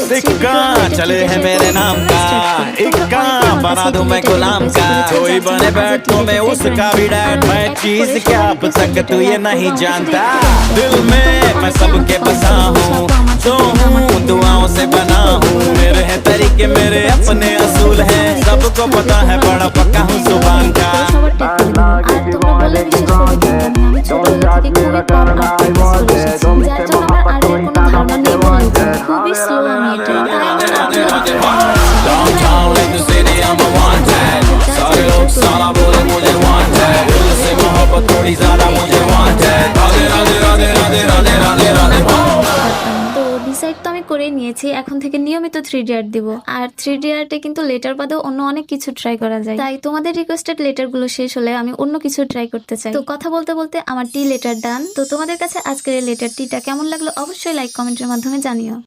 सिक्का चले है मेरे नाम का, इक्का बना दूं मैं गुलाम का। कोई बने बैठ तो मैं उसका भी डैड। मैं चीज क्या अब तक तू ये नहीं जानता। दिल में मैं सबके बसा हूँ, तो हूँ दुआओं से बना हूँ। मेरे हैं तरीके, मेरे अपने असूल हैं। सबको पता है बड़ा पक्का हूँ जुबान का। Downtown in the city I'm a wanted। सारे लोग सारा बोले मुझे wanted। दिल से मोहब्बत थोड़ी ज्यादा मुझे wanted। राधे राधे राधे राधे राधे राधे राधे। তো ডিসাইড তো আমি করে নিয়েছি, এখন থেকে নিয়মিত 3D আর্ট দিব। আর 3D আর্টে কিন্তু লেটার বাদেও অন্য অনেক কিছু ট্রাই করা যায়। তাই তোমাদের রিকোয়েস্টেড লেটার গুলো শেষ হলে আমি অন্য কিছু ট্রাই করতে চাই। তো কথা বলতে বলতে আমার টি লেটার ডান। তো তোমাদের কাছে আজকের এই লেটার টিটা কেমন লাগলো অবশ্যই লাইক কমেন্টের মাধ্যমে জানিও।